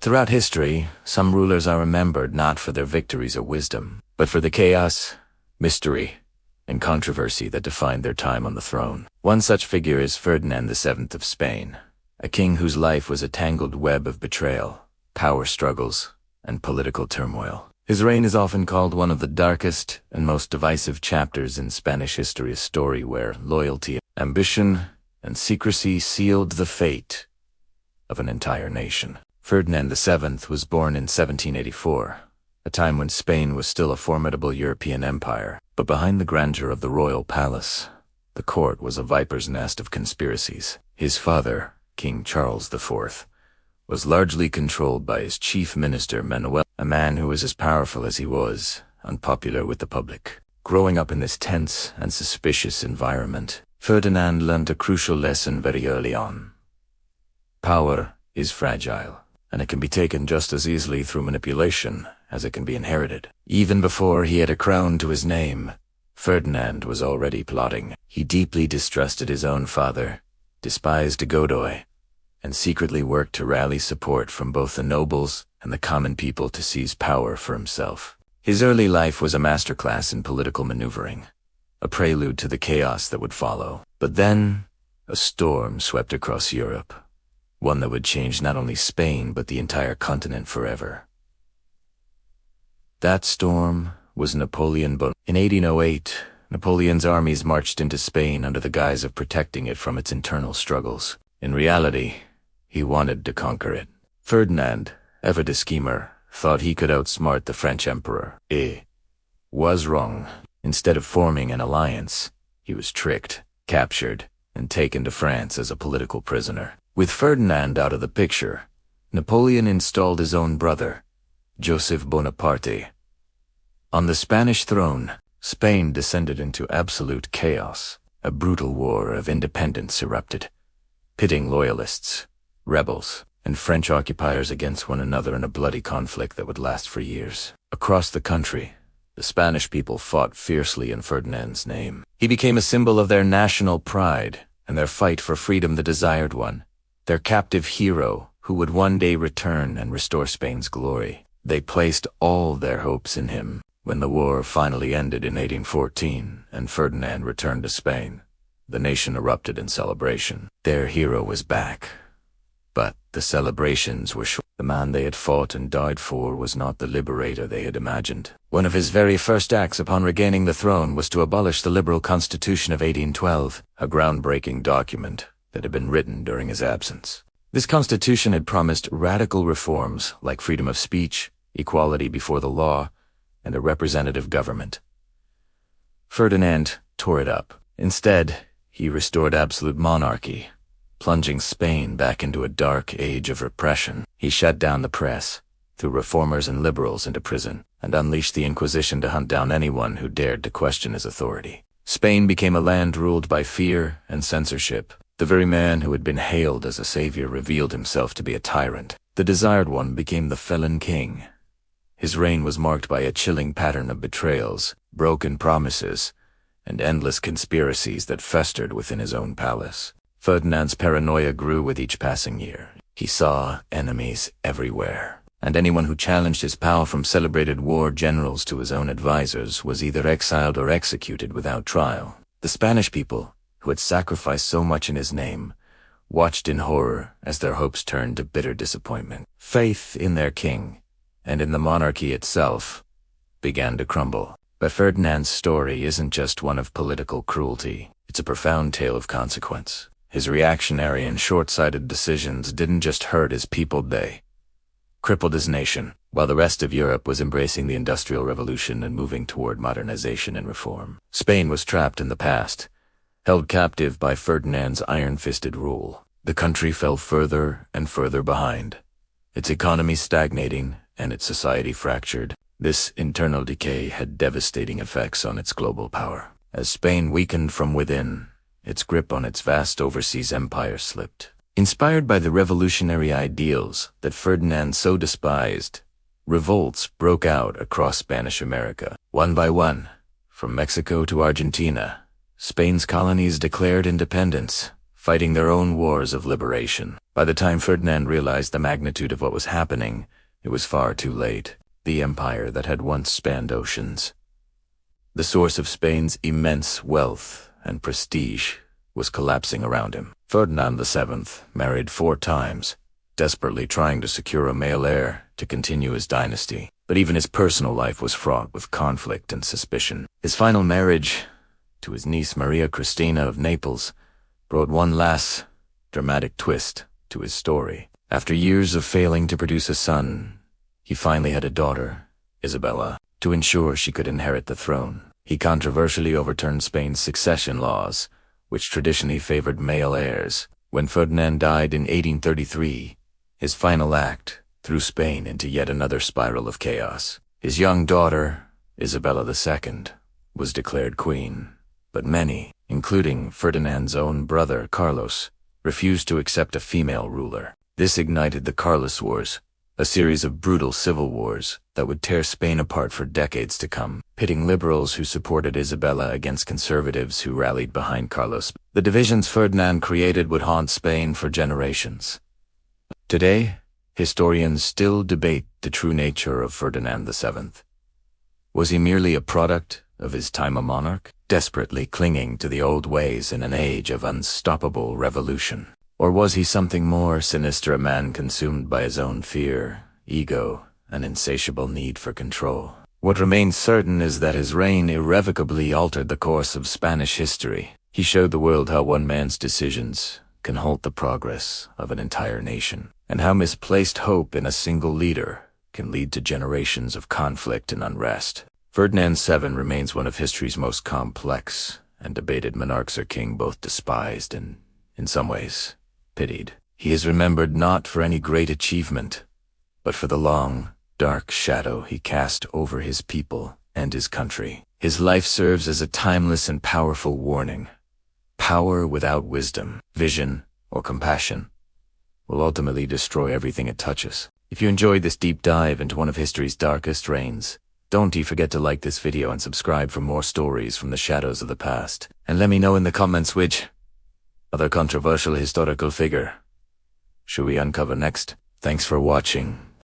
Throughout history, some rulers are remembered not for their victories or wisdom, but for the chaos, mystery, and controversy that defined their time on the throne. One such figure is Ferdinand VII of Spain, a king whose life was a tangled web of betrayal, power struggles, and political turmoil. His reign is often called one of the darkest and most divisive chapters in Spanish history, a story where loyalty, ambition, and secrecy sealed the fate of an entire nation. Ferdinand VII was born in 1784, a time when Spain was still a formidable European empire, but behind the grandeur of the royal palace, the court was a viper's nest of conspiracies. His father, King Charles IV, was largely controlled by his chief minister Manuel, a man who was as powerful as he was unpopular with the public. Growing up in this tense and suspicious environment, Ferdinand learned a crucial lesson very early on. Power is fragile, and it can be taken just as easily through manipulation as it can be inherited. Even before he had a crown to his name, Ferdinand was already plotting. He deeply distrusted his own father, despised a Godoy, and secretly worked to rally support from both the nobles and the common people to seize power for himself. His early life was a masterclass in political maneuvering, a prelude to the chaos that would follow. But then, a storm swept across Europe, one that would change not only Spain but the entire continent forever. That storm was Napoleon Bonaparte. In 1808, Napoleon's armies marched into Spain under the guise of protecting it from its internal struggles. In reality, he wanted to conquer it. Ferdinand, ever the schemer, thought he could outsmart the French emperor. He was wrong. Instead of forming an alliance, he was tricked, captured, and taken to France as a political prisoner. With Ferdinand out of the picture, Napoleon installed his own brother, Joseph Bonaparte. On the Spanish throne, Spain descended into absolute chaos. A brutal war of independence erupted, pitting loyalists, rebels, and French occupiers against one another in a bloody conflict that would last for years. Across the country, the Spanish people fought fiercely in Ferdinand's name. He became a symbol of their national pride and their fight for freedom, the desired one, their captive hero who would one day return and restore Spain's glory. They placed all their hopes in him. When the war finally ended in 1814 and Ferdinand returned to Spain, the nation erupted in celebration. Their hero was back. But the celebrations were short. The man they had fought and died for was not the liberator they had imagined. One of his very first acts upon regaining the throne was to abolish the liberal Constitution of 1812, a groundbreaking document that had been written during his absence. This constitution had promised radical reforms like freedom of speech, equality before the law, and a representative government. Ferdinand tore it up. Instead, he restored absolute monarchy, plunging Spain back into a dark age of repression. He shut down the press, threw reformers and liberals into prison, and unleashed the Inquisition to hunt down anyone who dared to question his authority. Spain became a land ruled by fear and censorship. The very man who had been hailed as a savior revealed himself to be a tyrant. The desired one became the felon king. His reign was marked by a chilling pattern of betrayals, broken promises, and endless conspiracies that festered within his own palace. Ferdinand's paranoia grew with each passing year. He saw enemies everywhere, and anyone who challenged his power, from celebrated war generals to his own advisors, was either exiled or executed without trial. The Spanish people, who had sacrificed so much in his name, watched in horror as their hopes turned to bitter disappointment. Faith in their king, and in the monarchy itself, began to crumble. But Ferdinand's story isn't just one of political cruelty. It's a profound tale of consequence. His reactionary and short-sighted decisions didn't just hurt his people, they crippled his nation. While the rest of Europe was embracing the Industrial Revolution and moving toward modernization and reform, Spain was trapped in the past, held captive by Ferdinand's iron-fisted rule. The country fell further and further behind, its economy stagnating and its society fractured. This internal decay had devastating effects on its global power. As Spain weakened from within, its grip on its vast overseas empire slipped. Inspired by the revolutionary ideals that Ferdinand so despised, revolts broke out across Spanish America. One by one, from Mexico to Argentina, Spain's colonies declared independence, fighting their own wars of liberation. By the time Ferdinand realized the magnitude of what was happening, it was far too late. The empire that had once spanned oceans, the source of Spain's immense wealth and prestige, was collapsing around him. Ferdinand VII married 4 times, desperately trying to secure a male heir to continue his dynasty. But even his personal life was fraught with conflict and suspicion. His final marriage to his niece Maria Cristina of Naples brought one last dramatic twist to his story. After years of failing to produce a son, he finally had a daughter, Isabella, to ensure she could inherit the throne. He controversially overturned Spain's succession laws, which traditionally favored male heirs. When Ferdinand died in 1833, his final act threw Spain into yet another spiral of chaos. His young daughter, Isabella II, was declared queen, but many, including Ferdinand's own brother Carlos, refused to accept a female ruler. This ignited the Carlist Wars, a series of brutal civil wars that would tear Spain apart for decades to come, pitting liberals who supported Isabella against conservatives who rallied behind Carlos. The divisions Ferdinand created would haunt Spain for generations. Today, historians still debate the true nature of Ferdinand VII. Was he merely a product of his time a monarch, desperately clinging to the old ways in an age of unstoppable revolution? Or was he something more sinister, a man consumed by his own fear, ego, and insatiable need for control? What remains certain is that his reign irrevocably altered the course of Spanish history. He showed the world how one man's decisions can halt the progress of an entire nation, and how misplaced hope in a single leader can lead to generations of conflict and unrest. Ferdinand VII remains one of history's most complex and debated monarchs, a king both despised and, in some ways, pitied. He is remembered not for any great achievement, but for the long, dark shadow he cast over his people and his country. His life serves as a timeless and powerful warning. Power without wisdom, vision, or compassion will ultimately destroy everything it touches. If you enjoyed this deep dive into one of history's darkest reigns, don't forget to like this video and subscribe for more stories from the shadows of the past. And let me know in the comments which other controversial historical figure should we uncover next. Thanks for watching.